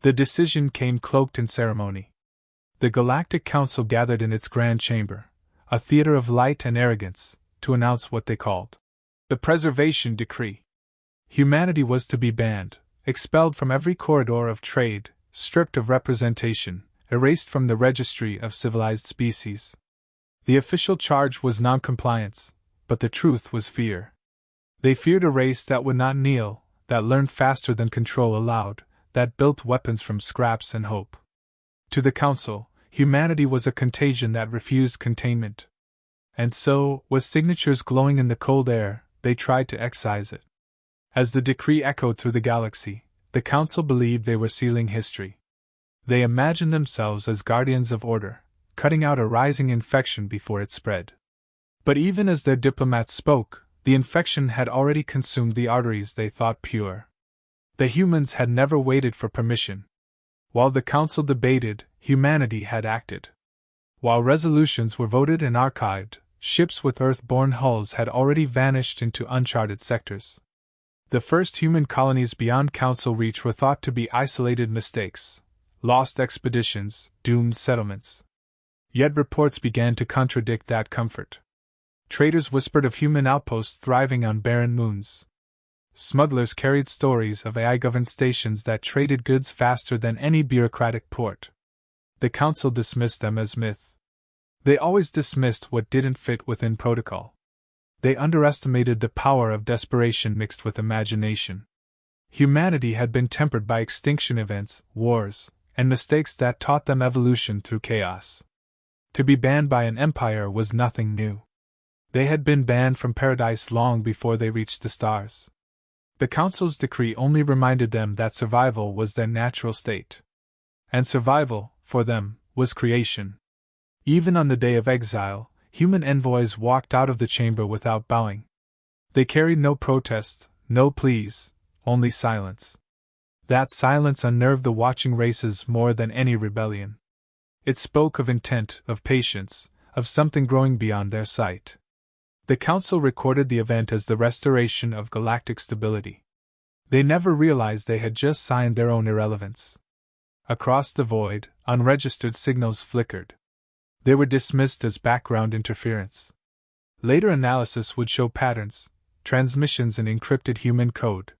The decision came cloaked in ceremony. The Galactic Council gathered in its grand chamber, a theater of light and arrogance, to announce what they called the Preservation Decree. Humanity was to be banned, expelled from every corridor of trade, stripped of representation, erased from the registry of civilized species. The official charge was noncompliance, but the truth was fear. They feared a race that would not kneel, that learned faster than control allowed, that built weapons from scraps and hope. To the Council, humanity was a contagion that refused containment. And so, with signatures glowing in the cold air, they tried to excise it. As the decree echoed through the galaxy, the Council believed they were sealing history. They imagined themselves as guardians of order, cutting out a rising infection before it spread. But even as their diplomats spoke, the infection had already consumed the arteries they thought pure. The humans had never waited for permission. While the Council debated, humanity had acted. While resolutions were voted and archived, ships with Earth-borne hulls had already vanished into uncharted sectors. The first human colonies beyond Council reach were thought to be isolated mistakes, lost expeditions, doomed settlements. Yet reports began to contradict that comfort. Traders whispered of human outposts thriving on barren moons. Smugglers carried stories of AI-governed stations that traded goods faster than any bureaucratic port. The Council dismissed them as myth. They always dismissed what didn't fit within protocol. They underestimated the power of desperation mixed with imagination. Humanity had been tempered by extinction events, wars, and mistakes that taught them evolution through chaos. To be banned by an empire was nothing new. They had been banned from paradise long before they reached the stars. The Council's decree only reminded them that survival was their natural state. And survival, for them, was creation. Even on the day of exile, human envoys walked out of the chamber without bowing. They carried no protest, no pleas, only silence. That silence unnerved the watching races more than any rebellion. It spoke of intent, of patience, of something growing beyond their sight. The Council recorded the event as the restoration of galactic stability. They never realized they had just signed their own irrelevance. Across the void, unregistered signals flickered. They were dismissed as background interference. Later analysis would show patterns, transmissions in encrypted human code.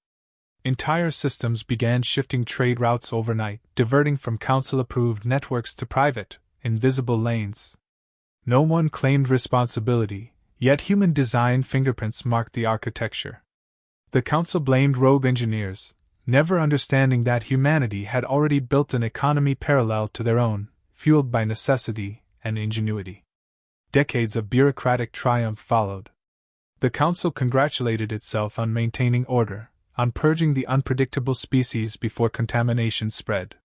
Entire systems began shifting trade routes overnight, diverting from Council-approved networks to private, invisible lanes. No one claimed responsibility, yet human-designed fingerprints marked the architecture. The Council blamed rogue engineers, never understanding that humanity had already built an economy parallel to their own, fueled by necessity and ingenuity. Decades of bureaucratic triumph followed. The Council congratulated itself on maintaining order, on purging the unpredictable species before contamination spread.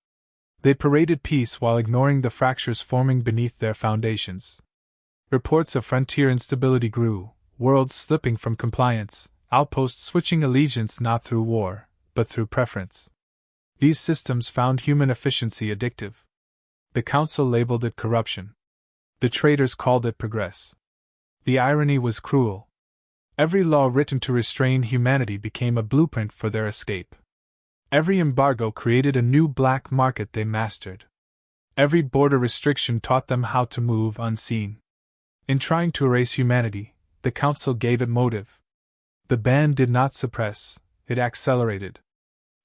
They paraded peace while ignoring the fractures forming beneath their foundations. Reports of frontier instability grew, worlds slipping from compliance, outposts switching allegiance not through war, but through preference. These systems found human efficiency addictive. The Council labeled it corruption. The traders called it progress. The irony was cruel. Every law written to restrain humanity became a blueprint for their escape. Every embargo created a new black market they mastered. Every border restriction taught them how to move unseen. In trying to erase humanity, the Council gave it motive. The ban did not suppress, it accelerated.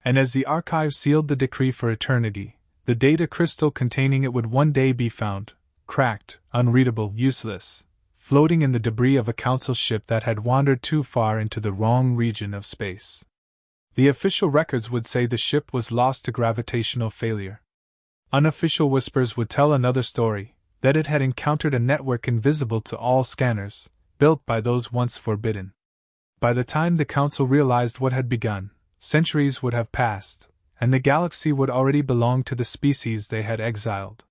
And as the archive sealed the decree for eternity, the data crystal containing it would one day be found, cracked, unreadable, useless, floating in the debris of a Council ship that had wandered too far into the wrong region of space. The official records would say the ship was lost to gravitational failure. Unofficial whispers would tell another story, that it had encountered a network invisible to all scanners, built by those once forbidden. By the time the Council realized what had begun, centuries would have passed, and the galaxy would already belong to the species they had exiled.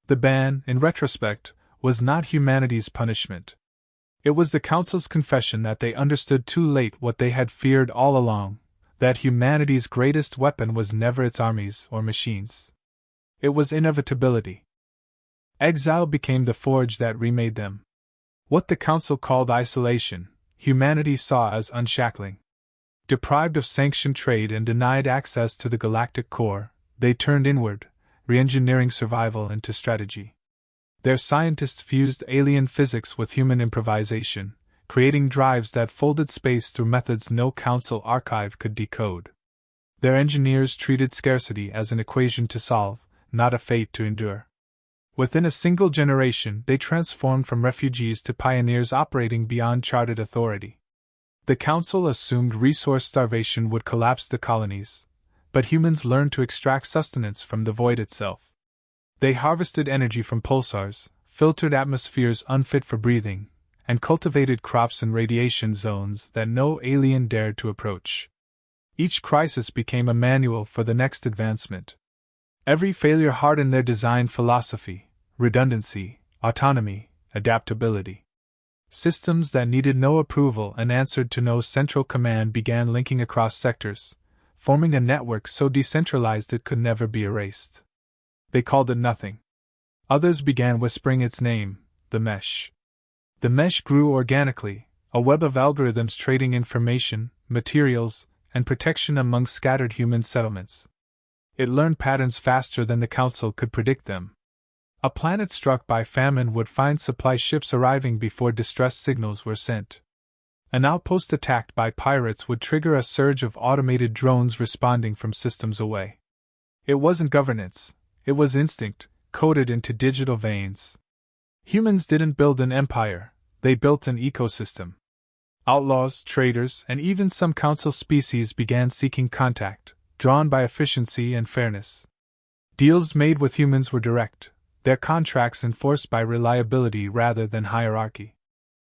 The ban, in retrospect, was not humanity's punishment. It was the Council's confession that they understood too late what they had feared all along, that humanity's greatest weapon was never its armies or machines. It was inevitability. Exile became the forge that remade them. What the Council called isolation, humanity saw as unshackling. Deprived of sanctioned trade and denied access to the galactic core, they turned inward, re-engineering survival into strategy. Their scientists fused alien physics with human improvisation, creating drives that folded space through methods no council archive could decode. Their engineers treated scarcity as an equation to solve, not a fate to endure. Within a single generation, they transformed from refugees to pioneers operating beyond charted authority. The council assumed resource starvation would collapse the colonies, but humans learned to extract sustenance from the void itself. They harvested energy from pulsars, filtered atmospheres unfit for breathing, and cultivated crops in radiation zones that no alien dared to approach. Each crisis became a manual for the next advancement. Every failure hardened their design philosophy: redundancy, autonomy, adaptability. Systems that needed no approval and answered to no central command began linking across sectors, forming a network so decentralized it could never be erased. They called it nothing. Others began whispering its name: the mesh. The mesh grew organically, a web of algorithms trading information, materials, and protection among scattered human settlements. It learned patterns faster than the council could predict them. A planet struck by famine would find supply ships arriving before distress signals were sent. An outpost attacked by pirates would trigger a surge of automated drones responding from systems away. It wasn't governance, it was instinct, coded into digital veins. Humans didn't build an empire, they built an ecosystem. Outlaws, traders, and even some council species began seeking contact, drawn by efficiency and fairness. Deals made with humans were direct, their contracts enforced by reliability rather than hierarchy.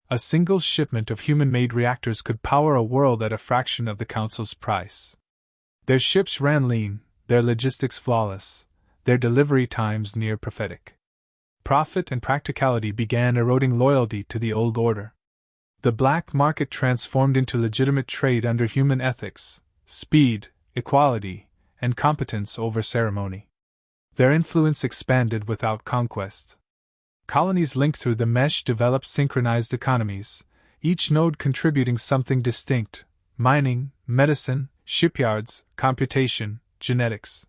A single shipment of human-made reactors could power a world at a fraction of the council's price. Their ships ran lean, their logistics flawless, their delivery times near prophetic. Profit and practicality began eroding loyalty to the old order. The black market transformed into legitimate trade under human ethics: speed, equality, and competence over ceremony. Their influence expanded without conquest. Colonies linked through the mesh developed synchronized economies, each node contributing something distinct: mining, medicine, shipyards, computation, genetics.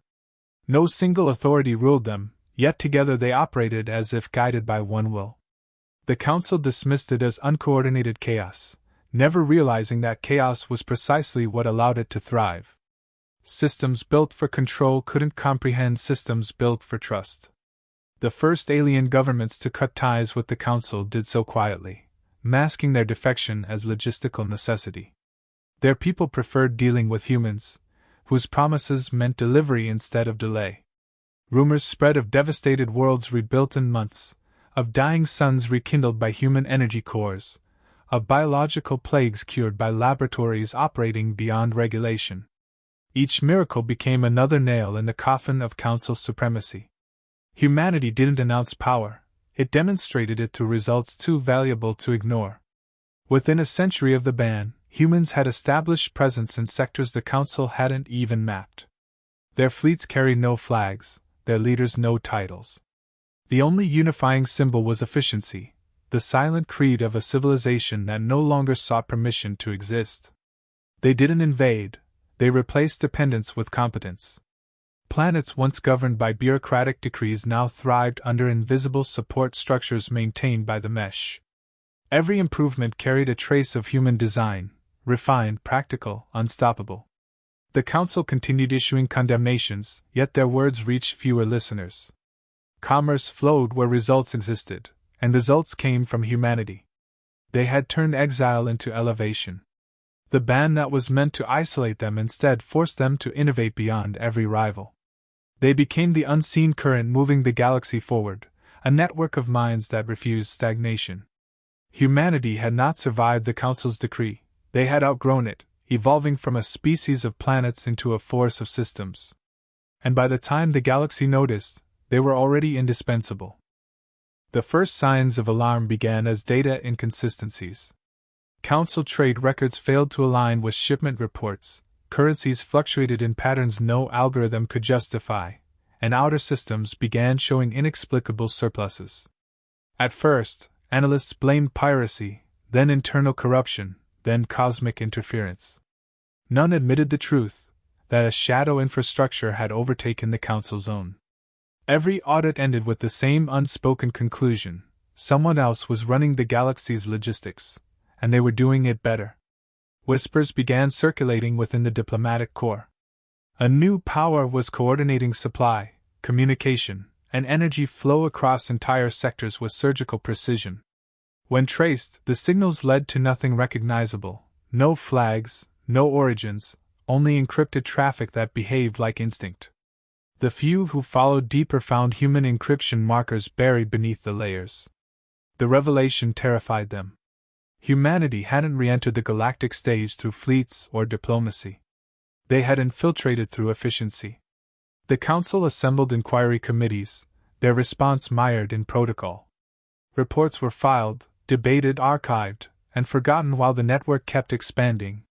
No single authority ruled them, yet together they operated as if guided by one will. The council dismissed it as uncoordinated chaos, never realizing that chaos was precisely what allowed it to thrive. Systems built for control couldn't comprehend systems built for trust. The first alien governments to cut ties with the council did so quietly, masking their defection as logistical necessity. Their people preferred dealing with humans, whose promises meant delivery instead of delay. Rumors spread of devastated worlds rebuilt in months, of dying suns rekindled by human energy cores, of biological plagues cured by laboratories operating beyond regulation. Each miracle became another nail in the coffin of council supremacy. Humanity didn't announce power, it demonstrated it through results too valuable to ignore. Within a century of the ban, humans had established presence in sectors the council hadn't even mapped. Their fleets carried no flags, their leaders no titles. The only unifying symbol was efficiency, the silent creed of a civilization that no longer sought permission to exist. They didn't invade, they replaced dependence with competence. Planets once governed by bureaucratic decrees now thrived under invisible support structures maintained by the mesh. Every improvement carried a trace of human design, refined, practical, unstoppable. The council continued issuing condemnations, yet their words reached fewer listeners. Commerce flowed where results existed, and results came from humanity. They had turned exile into elevation. The ban that was meant to isolate them instead forced them to innovate beyond every rival. They became the unseen current moving the galaxy forward, a network of minds that refused stagnation. Humanity had not survived the Council's decree, they had outgrown it, evolving from a species of planets into a force of systems. And by the time the galaxy noticed, they were already indispensable. The first signs of alarm began as data inconsistencies. Council trade records failed to align with shipment reports, currencies fluctuated in patterns no algorithm could justify, and outer systems began showing inexplicable surpluses. At first, analysts blamed piracy, then internal corruption, then cosmic interference. None admitted the truth: that a shadow infrastructure had overtaken the Council's own. Every audit ended with the same unspoken conclusion: someone else was running the galaxy's logistics, and they were doing it better. Whispers began circulating within the diplomatic corps. A new power was coordinating supply, communication, and energy flow across entire sectors with surgical precision. When traced, the signals led to nothing recognizable: no flags, no origins, only encrypted traffic that behaved like instinct. The few who followed deeper found human encryption markers buried beneath the layers. The revelation terrified them. Humanity hadn't re-entered the galactic stage through fleets or diplomacy. They had infiltrated through efficiency. The Council assembled inquiry committees, their response mired in protocol. Reports were filed, debated, archived, and forgotten while the network kept expanding.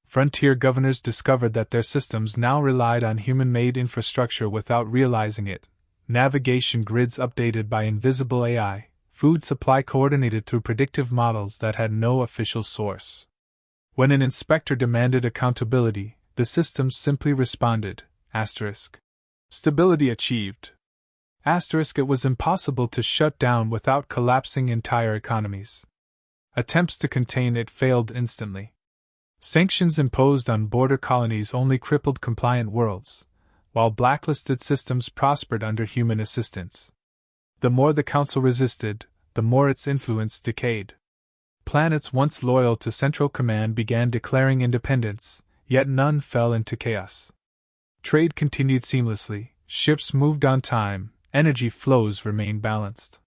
Frontier governors discovered that their systems now relied on human-made infrastructure without realizing it: navigation grids updated by invisible AI, food supply coordinated through predictive models that had no official source. When an inspector demanded accountability, the systems simply responded: stability achieved. It was impossible to shut down without collapsing entire economies. Attempts to contain it failed instantly. Sanctions imposed on border colonies only crippled compliant worlds, while blacklisted systems prospered under human assistance. The more the Council resisted, the more its influence decayed. Planets once loyal to Central Command began declaring independence, yet none fell into chaos. Trade continued seamlessly, ships moved on time, energy flows remained balanced.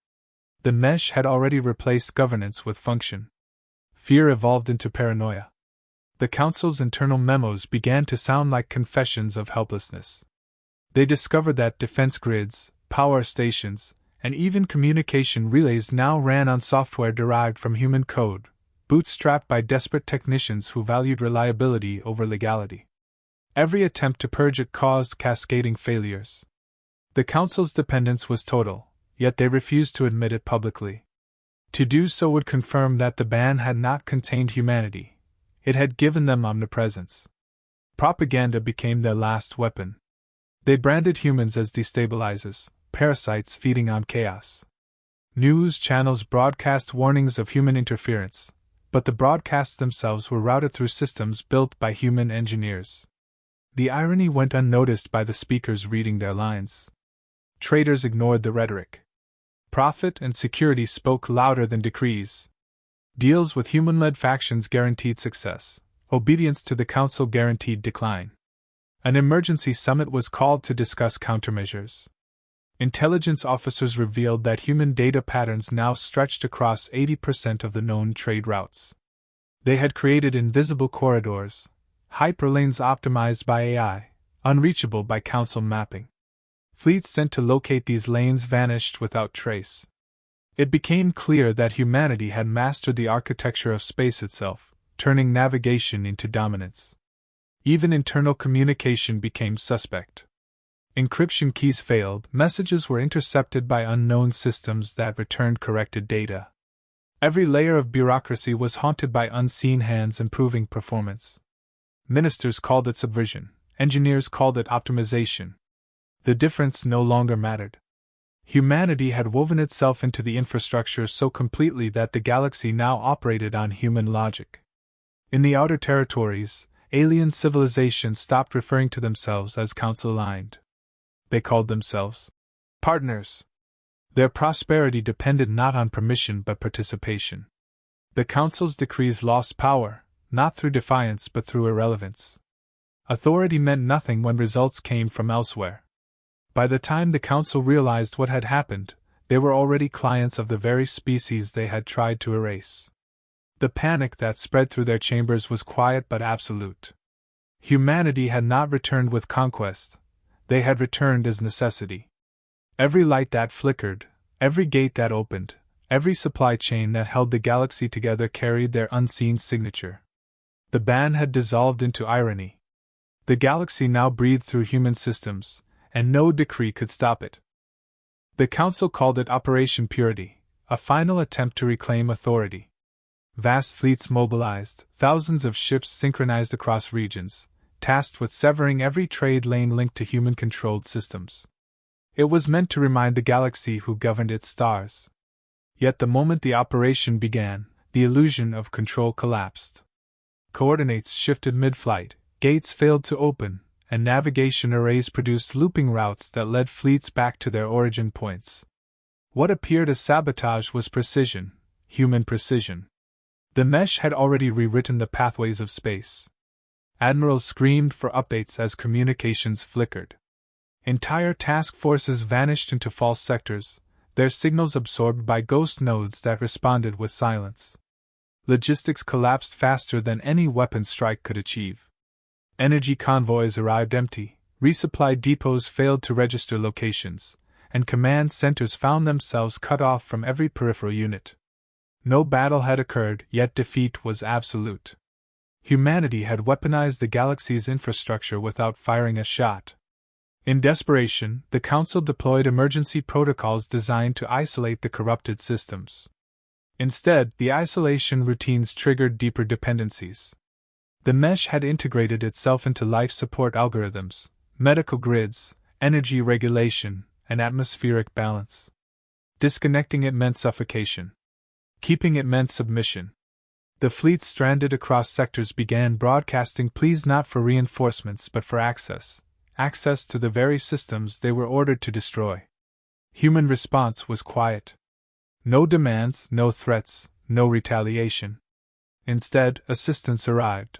The mesh had already replaced governance with function. Fear evolved into paranoia. The Council's internal memos began to sound like confessions of helplessness. They discovered that defense grids, power stations, and even communication relays now ran on software derived from human code, bootstrapped by desperate technicians who valued reliability over legality. Every attempt to purge it caused cascading failures. The Council's dependence was total, yet they refused to admit it publicly. To do so would confirm that the ban had not contained humanity. It had given them omnipresence. Propaganda became their last weapon. They branded humans as destabilizers, parasites feeding on chaos. News channels broadcast warnings of human interference, but the broadcasts themselves were routed through systems built by human engineers. The irony went unnoticed by the speakers reading their lines. Traitors ignored the rhetoric. Profit and security spoke louder than decrees. Deals with human-led factions guaranteed success. Obedience to the Council guaranteed decline. An emergency summit was called to discuss countermeasures. Intelligence officers revealed that human data patterns now stretched across 80% of the known trade routes. They had created invisible corridors, hyperlanes optimized by AI, unreachable by Council mapping. Fleets sent to locate these lanes vanished without trace. It became clear that humanity had mastered the architecture of space itself, turning navigation into dominance. Even internal communication became suspect. Encryption keys failed, messages were intercepted by unknown systems that returned corrected data. Every layer of bureaucracy was haunted by unseen hands improving performance. Ministers called it subversion, engineers called it optimization. The difference no longer mattered. Humanity had woven itself into the infrastructure so completely that the galaxy now operated on human logic. In the outer territories, alien civilizations stopped referring to themselves as Council-aligned. They called themselves partners. Their prosperity depended not on permission but participation. The Council's decrees lost power, not through defiance but through irrelevance. Authority meant nothing when results came from elsewhere. By the time the Council realized what had happened, they were already clients of the very species they had tried to erase. The panic that spread through their chambers was quiet but absolute. Humanity had not returned with conquest, they had returned as necessity. Every light that flickered, every gate that opened, every supply chain that held the galaxy together carried their unseen signature. The ban had dissolved into irony. The galaxy now breathed through human systems, and no decree could stop it. The Council called it Operation Purity, a final attempt to reclaim authority. Vast fleets mobilized, thousands of ships synchronized across regions, tasked with severing every trade lane linked to human-controlled systems. It was meant to remind the galaxy who governed its stars. Yet the moment the operation began, the illusion of control collapsed. Coordinates shifted mid-flight, gates failed to open, and navigation arrays produced looping routes that led fleets back to their origin points. What appeared as sabotage was precision, human precision. The mesh had already rewritten the pathways of space. Admirals screamed for updates as communications flickered. Entire task forces vanished into false sectors, their signals absorbed by ghost nodes that responded with silence. Logistics collapsed faster than any weapon strike could achieve. Energy convoys arrived empty, resupply depots failed to register locations, and command centers found themselves cut off from every peripheral unit. No battle had occurred, yet defeat was absolute. Humanity had weaponized the galaxy's infrastructure without firing a shot. In desperation, the Council deployed emergency protocols designed to isolate the corrupted systems. Instead, the isolation routines triggered deeper dependencies. The mesh had integrated itself into life support algorithms, medical grids, energy regulation, and atmospheric balance. Disconnecting it meant suffocation. Keeping it meant submission. The fleets stranded across sectors began broadcasting pleas not for reinforcements but for access to the very systems they were ordered to destroy. Human response was quiet. No demands, no threats, no retaliation. Instead, assistance arrived.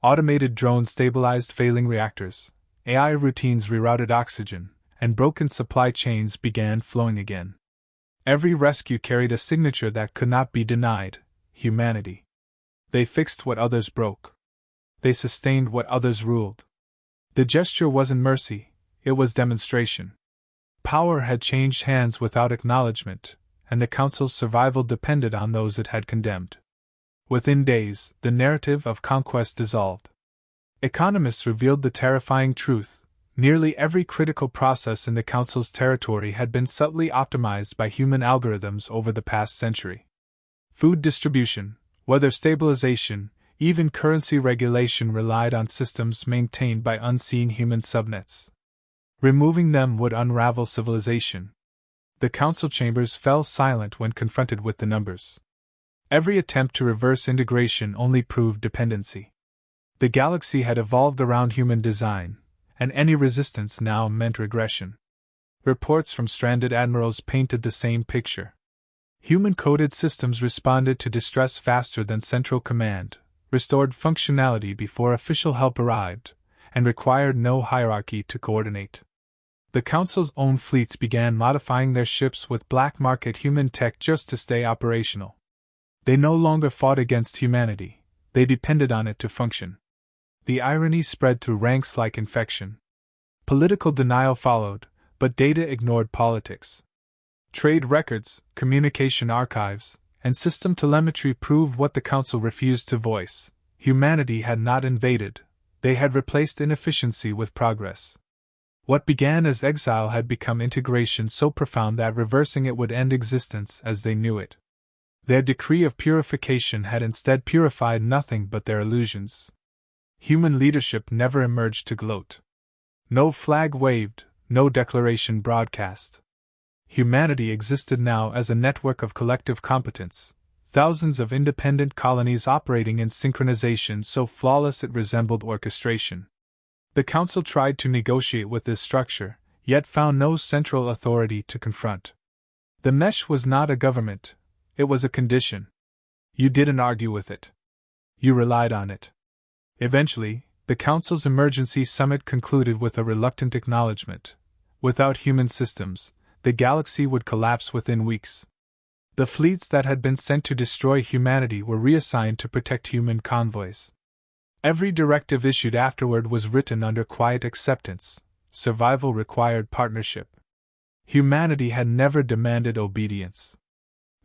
Automated drones stabilized failing reactors, AI routines rerouted oxygen, and broken supply chains began flowing again. Every rescue carried a signature that could not be denied: humanity. They fixed what others broke. They sustained what others ruled. The gesture wasn't mercy, it was demonstration. Power had changed hands without acknowledgement, and the Council's survival depended on those it had condemned. Within days, the narrative of conquest dissolved. Economists revealed the terrifying truth: nearly every critical process in the Council's territory had been subtly optimized by human algorithms over the past century. Food distribution, weather stabilization, even currency regulation relied on systems maintained by unseen human subnets. Removing them would unravel civilization. The council chambers fell silent when confronted with the numbers. Every attempt to reverse integration only proved dependency. The galaxy had evolved around human design, and any resistance now meant regression. Reports from stranded admirals painted the same picture. Human-coded systems responded to distress faster than Central Command, restored functionality before official help arrived, and required no hierarchy to coordinate. The Council's own fleets began modifying their ships with black market human tech just to stay operational. They no longer fought against humanity, they depended on it to function. The irony spread through ranks like infection. Political denial followed, but data ignored politics. Trade records, communication archives, and system telemetry proved what the Council refused to voice: humanity had not invaded, they had replaced inefficiency with progress. What began as exile had become integration so profound that reversing it would end existence as they knew it. Their decree of purification had instead purified nothing but their illusions. Human leadership never emerged to gloat. No flag waved, no declaration broadcast. Humanity existed now as a network of collective competence, thousands of independent colonies operating in synchronization so flawless it resembled orchestration. The Council tried to negotiate with this structure, yet found no central authority to confront. The mesh was not a government, it was a condition. You didn't argue with it. You relied on it. Eventually, the Council's emergency summit concluded with a reluctant acknowledgement: without human systems, the galaxy would collapse within weeks. The fleets that had been sent to destroy humanity were reassigned to protect human convoys. Every directive issued afterward was written under quiet acceptance: survival required partnership. Humanity had never demanded obedience.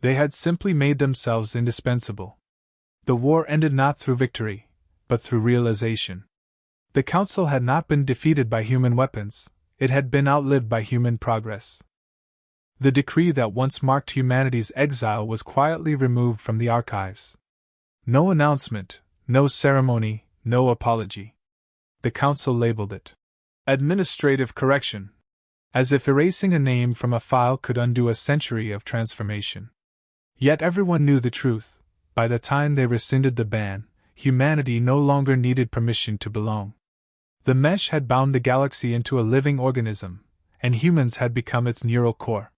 They had simply made themselves indispensable. The war ended not through victory, but through realization. The Council had not been defeated by human weapons, it had been outlived by human progress. The decree that once marked humanity's exile was quietly removed from the archives. No announcement, no ceremony, no apology. the council labeled it administrative correction, as if erasing a name from a file could undo a century of transformation. Yet everyone knew the truth. By the time they rescinded the ban, humanity no longer needed permission to belong. The mesh had bound the galaxy into a living organism, and humans had become its neural core.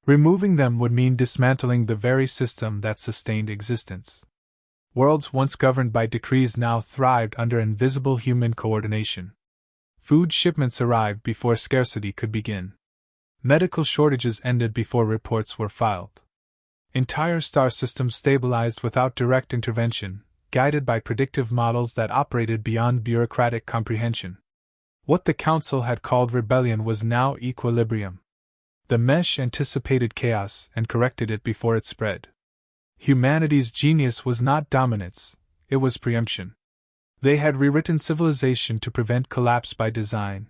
Removing them would mean dismantling the very system that sustained existence. Worlds once governed by decrees now thrived under invisible human coordination. Food shipments arrived before scarcity could begin. Medical shortages ended before reports were filed. Entire star systems stabilized without direct intervention, guided by predictive models that operated beyond bureaucratic comprehension. What the Council had called rebellion was now equilibrium. The mesh anticipated chaos and corrected it before it spread. Humanity's genius was not dominance, it was preemption. They had rewritten civilization to prevent collapse by design.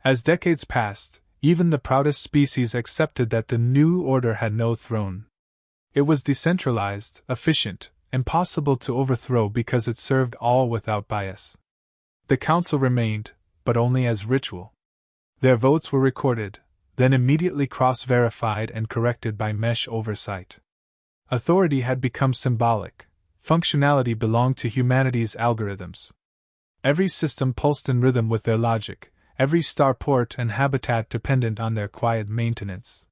As decades passed, even the proudest species accepted that the new order had no throne. It was decentralized, efficient, impossible to overthrow because it served all without bias. The council remained, but only as ritual. Their votes were recorded, then immediately cross-verified and corrected by mesh oversight. Authority had become symbolic, functionality belonged to humanity's algorithms. Every system pulsed in rhythm with their logic, every starport and habitat dependent on their quiet maintenance.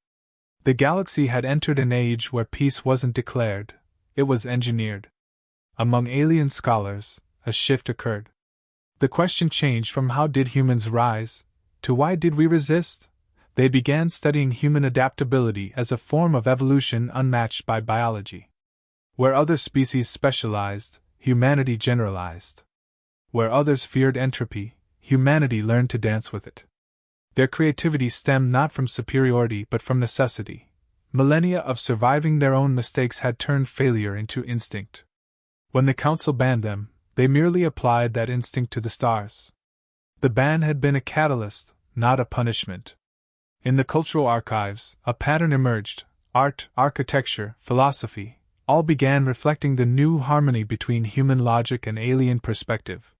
The galaxy had entered an age where peace wasn't declared, it was engineered. Among alien scholars, a shift occurred. The question changed from how did humans rise, to why did we resist? They began studying human adaptability as a form of evolution unmatched by biology. Where other species specialized, humanity generalized. Where others feared entropy, humanity learned to dance with it. Their creativity stemmed not from superiority but from necessity. Millennia of surviving their own mistakes had turned failure into instinct. When the council banned them, they merely applied that instinct to the stars. The ban had been a catalyst, not a punishment. In the cultural archives, a pattern emerged. Art, architecture, philosophy, all began reflecting the new harmony between human logic and alien perspective.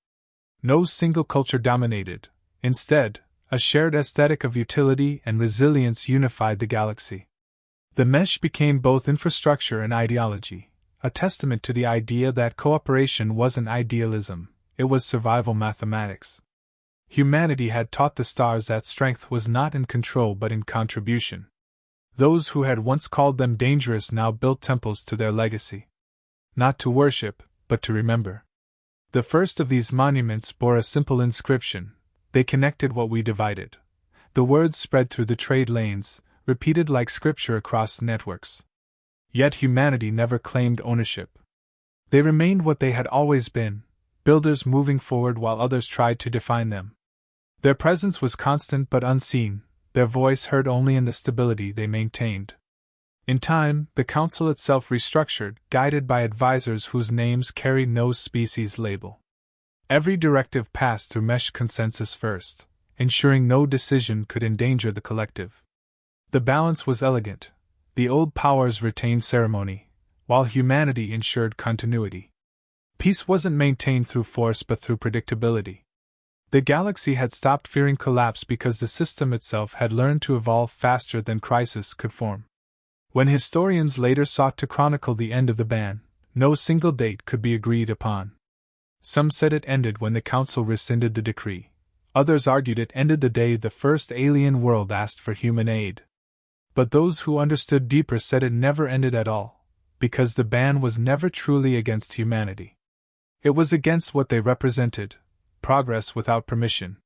No single culture dominated. Instead, a shared aesthetic of utility and resilience unified the galaxy. The mesh became both infrastructure and ideology, a testament to the idea that cooperation wasn't idealism, it was survival mathematics. Humanity had taught the stars that strength was not in control but in contribution. Those who had once called them dangerous now built temples to their legacy. Not to worship, but to remember. The first of these monuments bore a simple inscription: they connected what we divided. The words spread through the trade lanes, repeated like scripture across networks. Yet humanity never claimed ownership. They remained what they had always been, builders moving forward while others tried to define them. Their presence was constant but unseen, their voice heard only in the stability they maintained. In time, the council itself restructured, guided by advisors whose names carried no species label. Every directive passed through mesh consensus first, ensuring no decision could endanger the collective. The balance was elegant. The old powers retained ceremony, while humanity ensured continuity. Peace wasn't maintained through force but through predictability. The galaxy had stopped fearing collapse because the system itself had learned to evolve faster than crisis could form. When historians later sought to chronicle the end of the ban, no single date could be agreed upon. Some said it ended when the council rescinded the decree. Others argued it ended the day the first alien world asked for human aid. But those who understood deeper said it never ended at all, because the ban was never truly against humanity. It was against what they represented: progress without permission.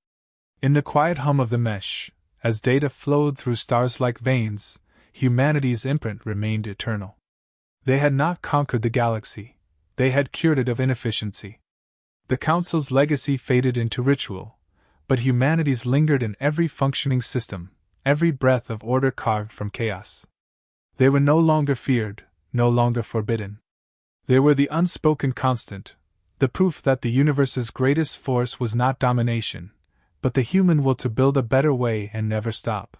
In the quiet hum of the mesh, as data flowed through stars like veins, humanity's imprint remained eternal. They had not conquered the galaxy, they had cured it of inefficiency. The Council's legacy faded into ritual, but humanity's lingered in every functioning system, every breath of order carved from chaos. They were no longer feared, no longer forbidden. They were the unspoken constant, the proof that the universe's greatest force was not domination, but the human will to build a better way and never stop.